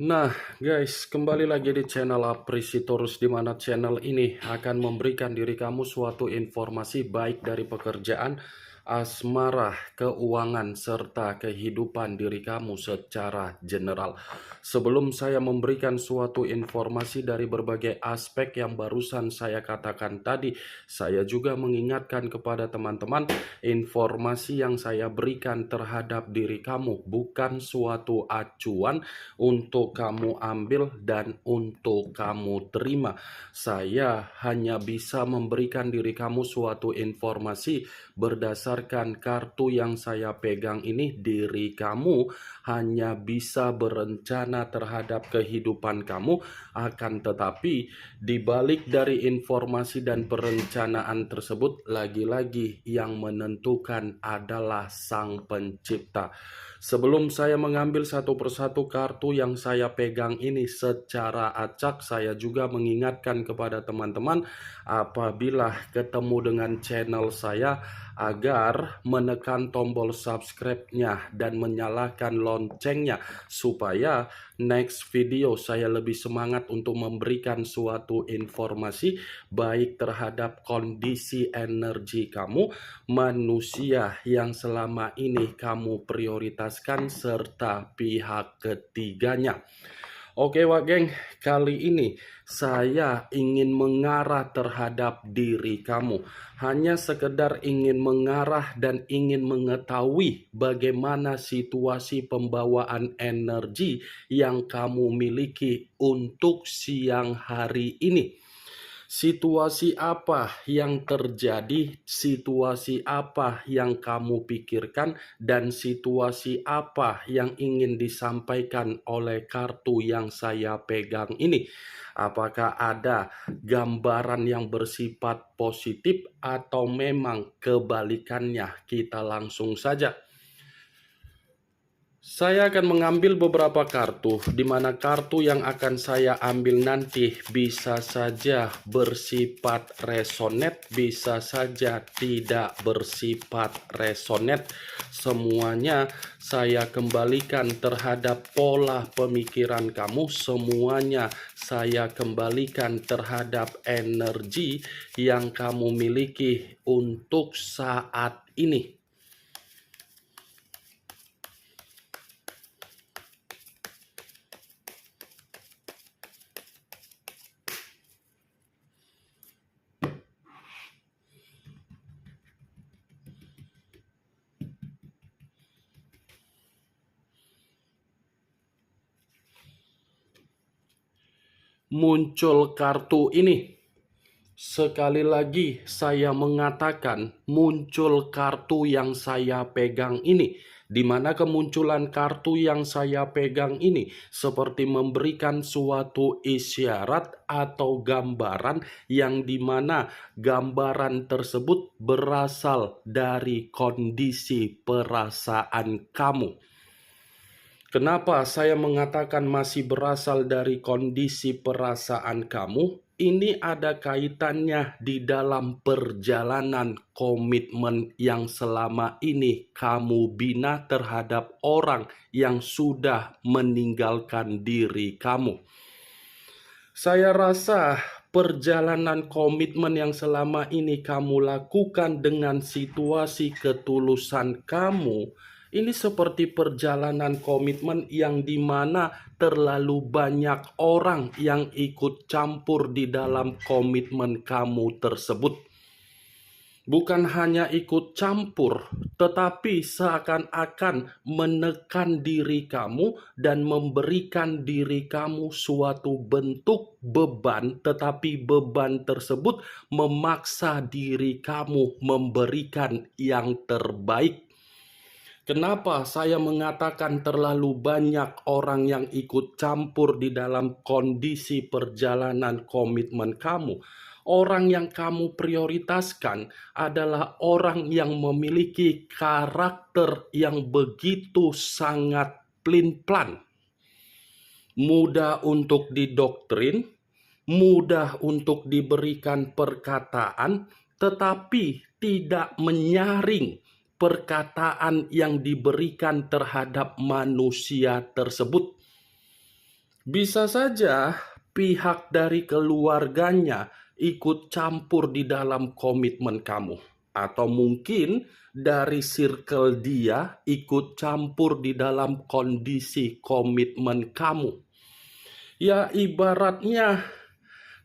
Nah, guys, kembali lagi di channel Aprisitorus, di mana channel ini akan memberikan diri kamu suatu informasi baik dari pekerjaan, asmara, keuangan, serta kehidupan diri kamu secara general. Sebelum saya memberikan suatu informasi dari berbagai aspek yang barusan saya katakan tadi, saya juga mengingatkan kepada teman-teman, informasi yang saya berikan terhadap diri kamu bukan suatu acuan untuk kamu ambil dan untuk kamu terima. Saya hanya bisa memberikan diri kamu suatu informasi berdasarkan kartu yang saya pegang ini. Diri kamu hanya bisa berencana terhadap kehidupan kamu, akan tetapi di balik dari informasi dan perencanaan tersebut, lagi-lagi yang menentukan adalah Sang Pencipta. Sebelum saya mengambil satu persatu kartu yang saya pegang ini secara acak, saya juga mengingatkan kepada teman-teman apabila ketemu dengan channel saya agar menekan tombol subscribe-nya dan menyalakan loncengnya supaya next video saya lebih semangat untuk memberikan suatu informasi baik terhadap kondisi energi kamu, manusia yang selama ini kamu prioritaskan, serta pihak ketiganya. Oke Wak Geng, kali ini saya ingin mengarah terhadap diri kamu. Hanya sekedar ingin mengarah dan ingin mengetahui bagaimana situasi pembawaan energi yang kamu miliki untuk siang hari ini. Situasi apa yang terjadi, situasi apa yang kamu pikirkan, dan situasi apa yang ingin disampaikan oleh kartu yang saya pegang ini. Apakah ada gambaran yang bersifat positif atau memang kebalikannya? Kita langsung saja. Saya akan mengambil beberapa kartu, di mana kartu yang akan saya ambil nanti bisa saja bersifat resonate, bisa saja tidak bersifat resonate. Semuanya saya kembalikan terhadap pola pemikiran kamu, semuanya saya kembalikan terhadap energi yang kamu miliki untuk saat ini. Muncul kartu ini. Sekali lagi saya mengatakan muncul kartu yang saya pegang ini, di mana kemunculan kartu yang saya pegang ini seperti memberikan suatu isyarat atau gambaran yang dimana gambaran tersebut berasal dari kondisi perasaan kamu. Kenapa saya mengatakan masih berasal dari kondisi perasaan kamu? Ini ada kaitannya di dalam perjalanan komitmen yang selama ini kamu bina terhadap orang yang sudah meninggalkan diri kamu. Saya rasa perjalanan komitmen yang selama ini kamu lakukan dengan situasi ketulusan kamu, ini seperti perjalanan komitmen yang dimana terlalu banyak orang yang ikut campur di dalam komitmen kamu tersebut. Bukan hanya ikut campur, tetapi seakan-akan menekan diri kamu dan memberikan diri kamu suatu bentuk beban, tetapi beban tersebut memaksa diri kamu memberikan yang terbaik. Kenapa saya mengatakan terlalu banyak orang yang ikut campur di dalam kondisi perjalanan komitmen kamu? Orang yang kamu prioritaskan adalah orang yang memiliki karakter yang begitu sangat plin-plan, mudah untuk didoktrin, mudah untuk diberikan perkataan, tetapi tidak menyaring perkataan yang diberikan terhadap manusia tersebut. Bisa saja pihak dari keluarganya ikut campur di dalam komitmen kamu. Atau mungkin dari circle dia ikut campur di dalam kondisi komitmen kamu. Ya ibaratnya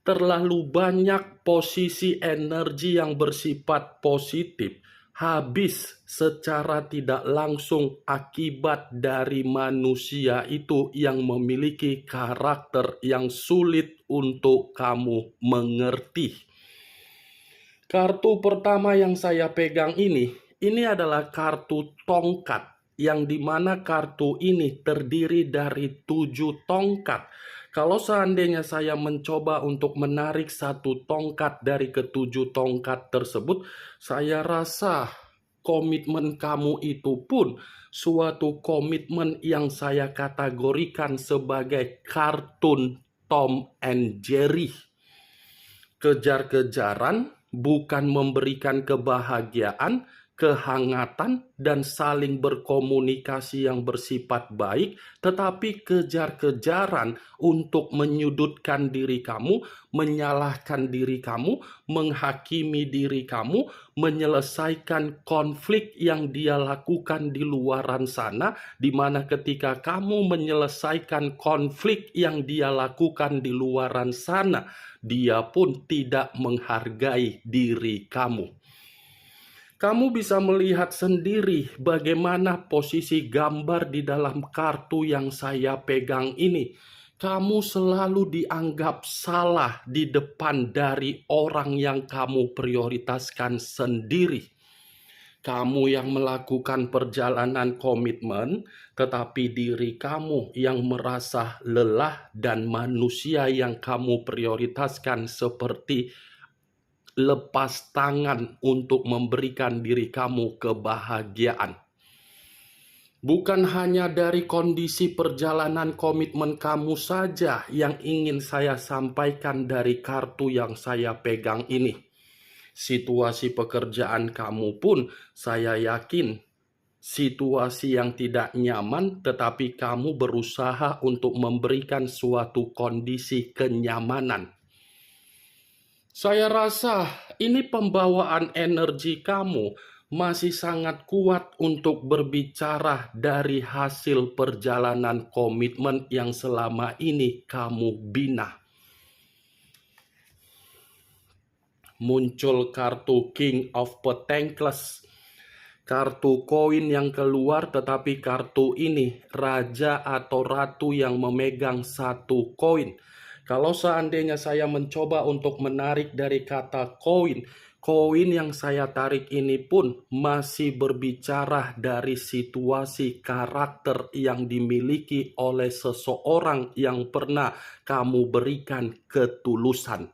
terlalu banyak posisi energi yang bersifat positif habis secara tidak langsung akibat dari manusia itu yang memiliki karakter yang sulit untuk kamu mengerti. Kartu pertama yang saya pegang ini adalah kartu tongkat, yang dimana kartu ini terdiri dari 7 tongkat. Kalau seandainya saya mencoba untuk menarik satu tongkat dari ketujuh tongkat tersebut, saya rasa komitmen kamu itu pun suatu komitmen yang saya kategorikan sebagai kartun Tom and Jerry. Kejar-kejaran, bukan memberikan kebahagiaan, kehangatan, dan saling berkomunikasi yang bersifat baik, tetapi kejar-kejaran untuk menyudutkan diri kamu, menyalahkan diri kamu, menghakimi diri kamu, menyelesaikan konflik yang dia lakukan di luaran sana, di mana ketika kamu menyelesaikan konflik yang dia lakukan di luaran sana, dia pun tidak menghargai diri kamu. Kamu bisa melihat sendiri bagaimana posisi gambar di dalam kartu yang saya pegang ini. Kamu selalu dianggap salah di depan dari orang yang kamu prioritaskan sendiri. Kamu yang melakukan perjalanan komitmen, tetapi diri kamu yang merasa lelah, dan manusia yang kamu prioritaskan seperti lepas tangan untuk memberikan diri kamu kebahagiaan. Bukan hanya dari kondisi perjalanan komitmen kamu saja yang ingin saya sampaikan dari kartu yang saya pegang ini. Situasi pekerjaan kamu pun saya yakin situasi yang tidak nyaman, tetapi kamu berusaha untuk memberikan suatu kondisi kenyamanan. Saya rasa ini pembawaan energi kamu masih sangat kuat untuk berbicara dari hasil perjalanan komitmen yang selama ini kamu bina. Muncul kartu King of Pentacles, kartu koin yang keluar, tetapi kartu ini raja atau ratu yang memegang satu koin. Kalau seandainya saya mencoba untuk menarik dari kata koin, koin yang saya tarik ini pun masih berbicara dari situasi karakter yang dimiliki oleh seseorang yang pernah kamu berikan ketulusan.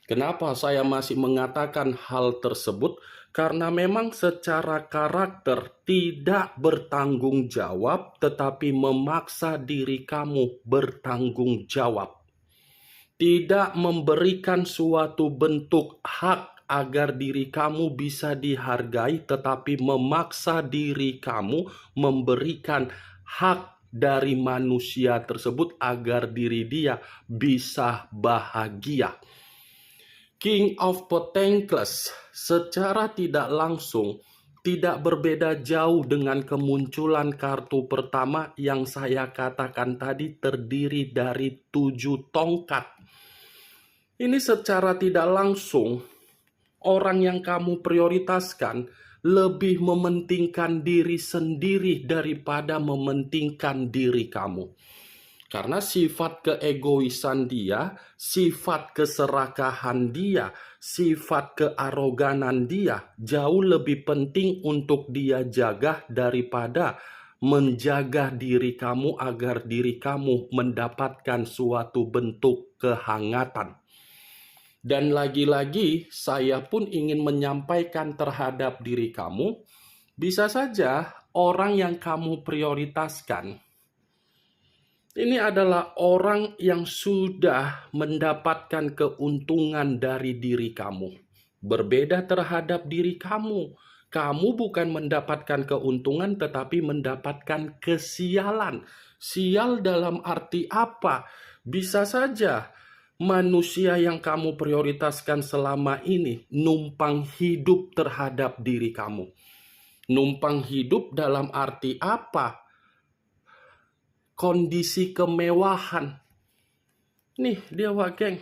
Kenapa saya masih mengatakan hal tersebut? Karena memang secara karakter tidak bertanggung jawab, tetapi memaksa diri kamu bertanggung jawab. Tidak memberikan suatu bentuk hak agar diri kamu bisa dihargai, tetapi memaksa diri kamu memberikan hak dari manusia tersebut agar diri dia bisa bahagia. King of Pentacles secara tidak langsung tidak berbeda jauh dengan kemunculan kartu pertama yang saya katakan tadi terdiri dari 7 tongkat. Ini secara tidak langsung orang yang kamu prioritaskan lebih mementingkan diri sendiri daripada mementingkan diri kamu. Karena sifat keegoisan dia, sifat keserakahan dia, sifat kearoganan dia jauh lebih penting untuk dia jaga daripada menjaga diri kamu agar diri kamu mendapatkan suatu bentuk kehangatan. Dan lagi-lagi saya pun ingin menyampaikan terhadap diri kamu, bisa saja orang yang kamu prioritaskan ini adalah orang yang sudah mendapatkan keuntungan dari diri kamu. Berbeda terhadap diri kamu. Kamu bukan mendapatkan keuntungan tetapi mendapatkan kesialan. Sial dalam arti apa? Bisa saja manusia yang kamu prioritaskan selama ini numpang hidup terhadap diri kamu. Numpang hidup dalam arti apa? Kondisi kemewahan. Nih dia wak geng.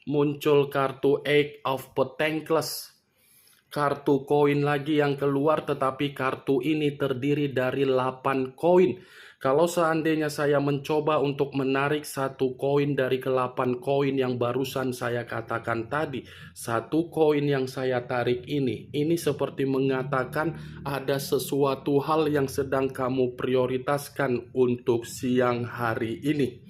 Muncul kartu Eight of Pentacles. Kartu koin lagi yang keluar, tetapi kartu ini terdiri dari 8 koin. Kalau seandainya saya mencoba untuk menarik satu koin dari ke-8 koin yang barusan saya katakan tadi, satu koin yang saya tarik ini seperti mengatakan ada sesuatu hal yang sedang kamu prioritaskan untuk siang hari ini.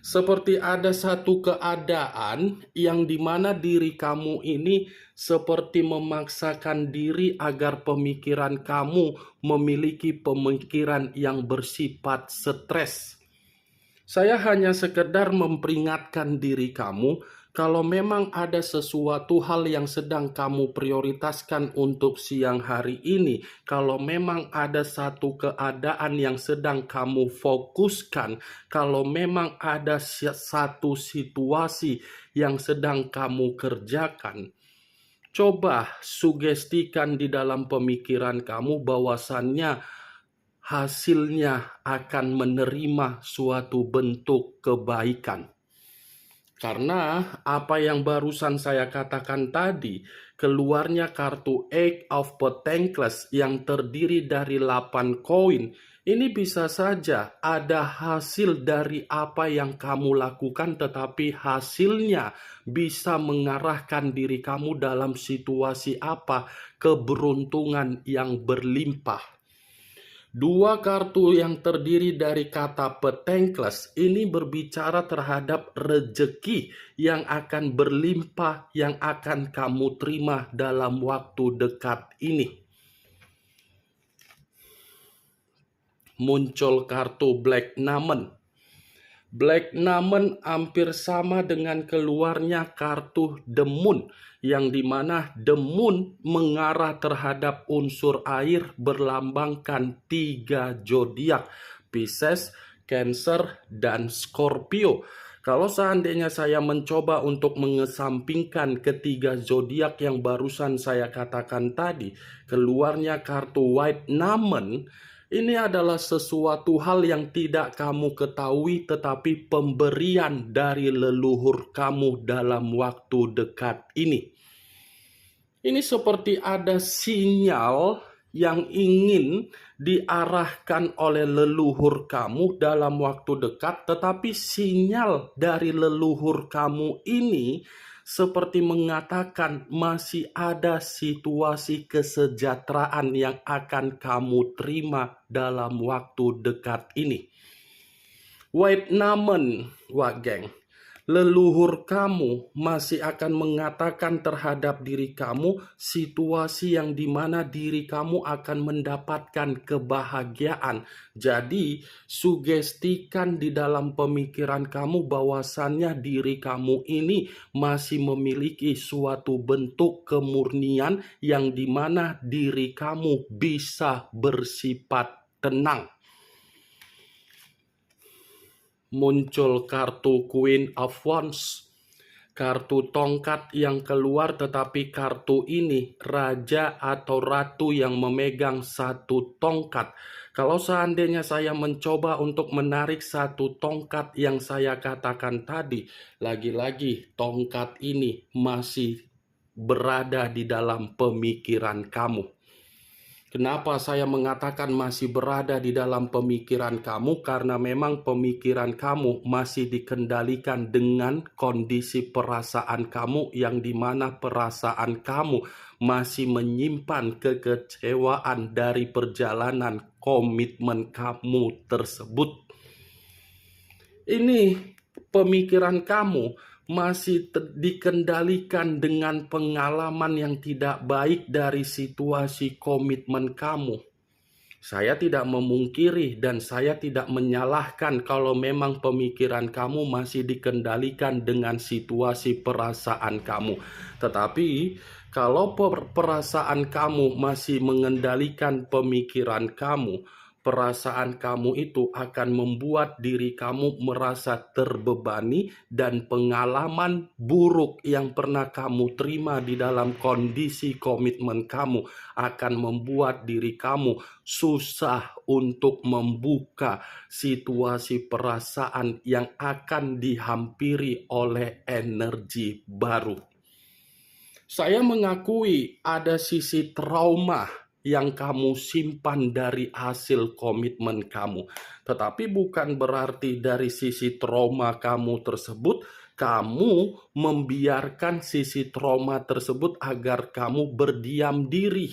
Seperti ada satu keadaan yang dimana diri kamu ini seperti memaksakan diri agar pemikiran kamu memiliki pemikiran yang bersifat stres. Saya hanya sekedar memperingatkan diri kamu, kalau memang ada sesuatu hal yang sedang kamu prioritaskan untuk siang hari ini, kalau memang ada satu keadaan yang sedang kamu fokuskan, kalau memang ada satu situasi yang sedang kamu kerjakan, coba sugestikan di dalam pemikiran kamu bahwasannya hasilnya akan menerima suatu bentuk kebaikan. Karena apa yang barusan saya katakan tadi, keluarnya kartu Eight of Pentacles yang terdiri dari 8 koin, ini bisa saja ada hasil dari apa yang kamu lakukan, tetapi hasilnya bisa mengarahkan diri kamu dalam situasi apa? Keberuntungan yang berlimpah. Dua kartu yang terdiri dari kata Pentacles ini berbicara terhadap rejeki yang akan berlimpah, yang akan kamu terima dalam waktu dekat ini. Muncul kartu Black Diamond. Black Diamond hampir sama dengan keluarnya kartu The Moon, yang dimana The Moon mengarah terhadap unsur air berlambangkan 3 zodiak, Pisces, Cancer, dan Scorpio. Kalau seandainya saya mencoba untuk mengesampingkan ketiga zodiak yang barusan saya katakan tadi, keluarnya kartu White Diamond. Ini adalah sesuatu hal yang tidak kamu ketahui, tetapi pemberian dari leluhur kamu dalam waktu dekat ini. Ini seperti ada sinyal yang ingin diarahkan oleh leluhur kamu dalam waktu dekat, tetapi sinyal dari leluhur kamu ini seperti mengatakan masih ada situasi kesejahteraan yang akan kamu terima dalam waktu dekat ini. White Diamond, wak geng, leluhur kamu masih akan mengatakan terhadap diri kamu situasi yang dimana diri kamu akan mendapatkan kebahagiaan. Jadi sugestikan di dalam pemikiran kamu bahwasannya diri kamu ini masih memiliki suatu bentuk kemurnian yang dimana diri kamu bisa bersifat tenang. Muncul kartu Queen of Wands, kartu tongkat yang keluar, tetapi kartu ini raja atau ratu yang memegang satu tongkat. Kalau seandainya saya mencoba untuk menarik satu tongkat yang saya katakan tadi, lagi-lagi tongkat ini masih berada di dalam pemikiran kamu. Kenapa saya mengatakan masih berada di dalam pemikiran kamu? Karena memang pemikiran kamu masih dikendalikan dengan kondisi perasaan kamu, yang dimana perasaan kamu masih menyimpan kekecewaan dari perjalanan komitmen kamu tersebut. Ini pemikiran kamu masih dikendalikan dengan pengalaman yang tidak baik dari situasi komitmen kamu. Saya tidak memungkiri dan saya tidak menyalahkan kalau memang pemikiran kamu masih dikendalikan dengan situasi perasaan kamu. Tetapi kalau perasaan kamu masih mengendalikan pemikiran kamu, perasaan kamu itu akan membuat diri kamu merasa terbebani, dan pengalaman buruk yang pernah kamu terima di dalam kondisi komitmen kamu akan membuat diri kamu susah untuk membuka situasi perasaan yang akan dihampiri oleh energi baru. Saya mengakui ada sisi trauma yang kamu simpan dari hasil komitmen kamu. Tetapi bukan berarti dari sisi trauma kamu tersebut, kamu membiarkan sisi trauma tersebut agar kamu berdiam diri.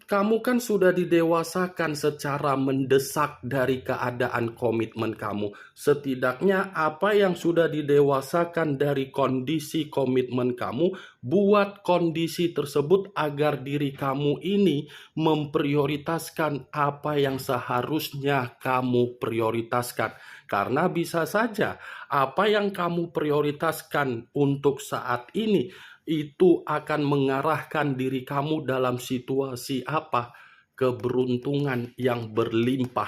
Kamu kan sudah didewasakan secara mendesak dari keadaan komitmen kamu. Setidaknya apa yang sudah didewasakan dari kondisi komitmen kamu, buat kondisi tersebut agar diri kamu ini memprioritaskan apa yang seharusnya kamu prioritaskan. Karena bisa saja apa yang kamu prioritaskan untuk saat ini itu akan mengarahkan diri kamu dalam situasi apa? Keberuntungan yang berlimpah.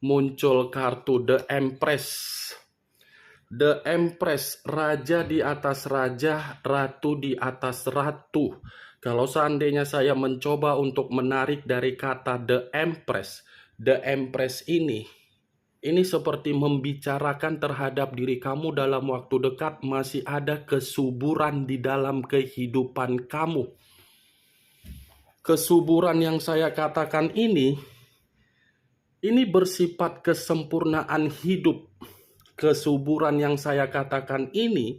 Muncul kartu The Empress. The Empress, raja di atas raja, ratu di atas ratu. Kalau seandainya saya mencoba untuk menarik dari kata The Empress ini seperti membicarakan terhadap diri kamu dalam waktu dekat masih ada kesuburan di dalam kehidupan kamu. Kesuburan yang saya katakan ini bersifat kesempurnaan hidup. Kesuburan yang saya katakan ini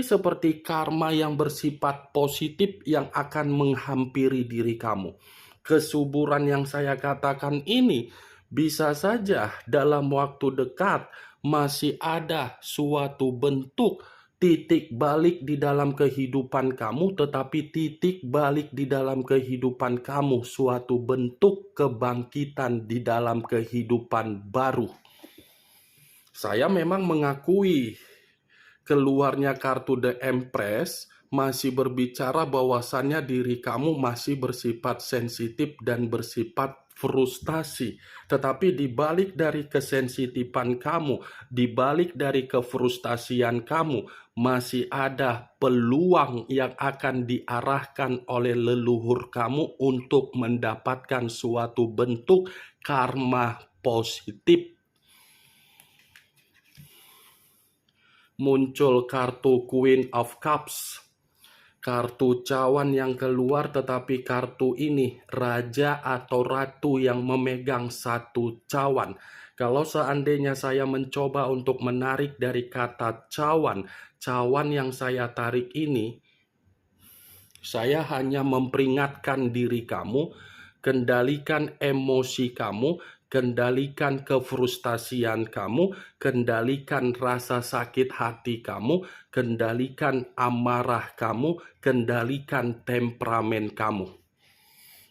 seperti karma yang bersifat positif yang akan menghampiri diri kamu. Kesuburan yang saya katakan ini bisa saja dalam waktu dekat masih ada suatu bentuk titik balik di dalam kehidupan kamu, tetapi titik balik di dalam kehidupan kamu suatu bentuk kebangkitan di dalam kehidupan baru. Saya memang mengakui keluarnya kartu The Empress masih berbicara bahwasannya diri kamu masih bersifat sensitif dan bersifat frustasi. Tetapi di balik dari kesensitifan kamu, di balik dari kefrustasian kamu, masih ada peluang yang akan diarahkan oleh leluhur kamu untuk mendapatkan suatu bentuk karma positif. Muncul kartu Queen of Cups. Kartu cawan yang keluar, tetapi kartu ini raja atau ratu yang memegang satu cawan. Kalau seandainya saya mencoba untuk menarik dari kata cawan yang saya tarik ini, saya hanya memperingatkan diri kamu, kendalikan emosi kamu, kendalikan kefrustasian kamu, kendalikan rasa sakit hati kamu, kendalikan amarah kamu, kendalikan temperamen kamu.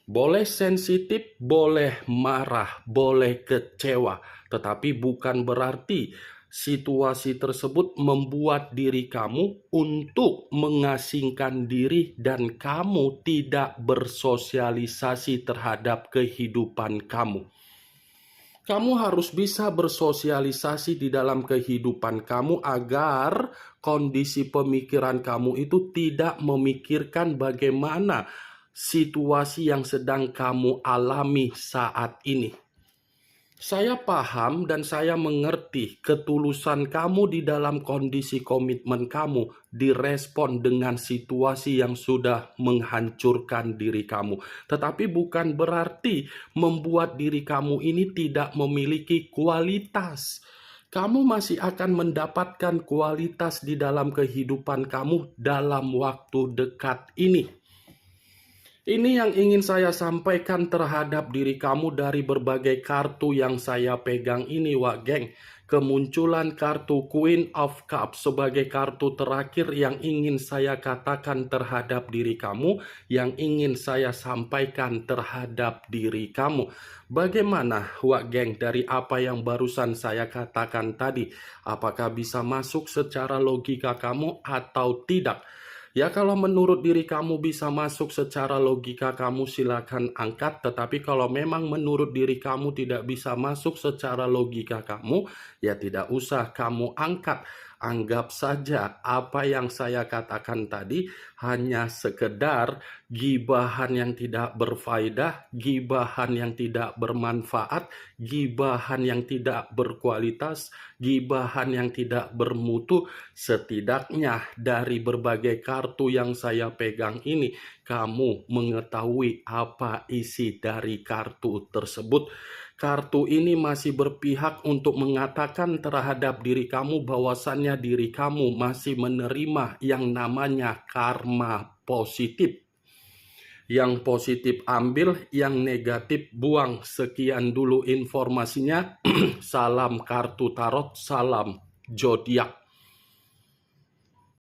Boleh sensitif, boleh marah, boleh kecewa, tetapi bukan berarti situasi tersebut membuat diri kamu untuk mengasingkan diri dan kamu tidak bersosialisasi terhadap kehidupan kamu. Kamu harus bisa bersosialisasi di dalam kehidupan kamu agar kondisi pemikiran kamu itu tidak memikirkan bagaimana situasi yang sedang kamu alami saat ini. Saya paham dan saya mengerti ketulusan kamu di dalam kondisi komitmen kamu direspon dengan situasi yang sudah menghancurkan diri kamu. Tetapi bukan berarti membuat diri kamu ini tidak memiliki kualitas. Kamu masih akan mendapatkan kualitas di dalam kehidupan kamu dalam waktu dekat ini. Ini yang ingin saya sampaikan terhadap diri kamu dari berbagai kartu yang saya pegang ini, Wak Geng. kemunculan kartu Queen of Cups sebagai kartu terakhir yang ingin saya katakan terhadap diri kamu, yang ingin saya sampaikan terhadap diri kamu. Bagaimana, Wak Geng, dari apa yang barusan saya katakan tadi? Apakah bisa masuk secara logika kamu atau tidak? Ya, kalau menurut diri kamu bisa masuk secara logika kamu, silakan angkat. Tetapi kalau memang menurut diri kamu tidak bisa masuk secara logika kamu, ya tidak usah kamu angkat. Anggap saja apa yang saya katakan tadi hanya sekedar gibahan yang tidak berfaedah, gibahan yang tidak bermanfaat, gibahan yang tidak berkualitas, gibahan yang tidak bermutu. Setidaknya dari berbagai kartu yang saya pegang ini, kamu mengetahui apa isi dari kartu tersebut. Kartu ini masih berpihak untuk mengatakan terhadap diri kamu bahwasannya diri kamu masih menerima yang namanya karma positif. Yang positif ambil, yang negatif buang. Sekian dulu informasinya. Salam kartu tarot, salam zodiak.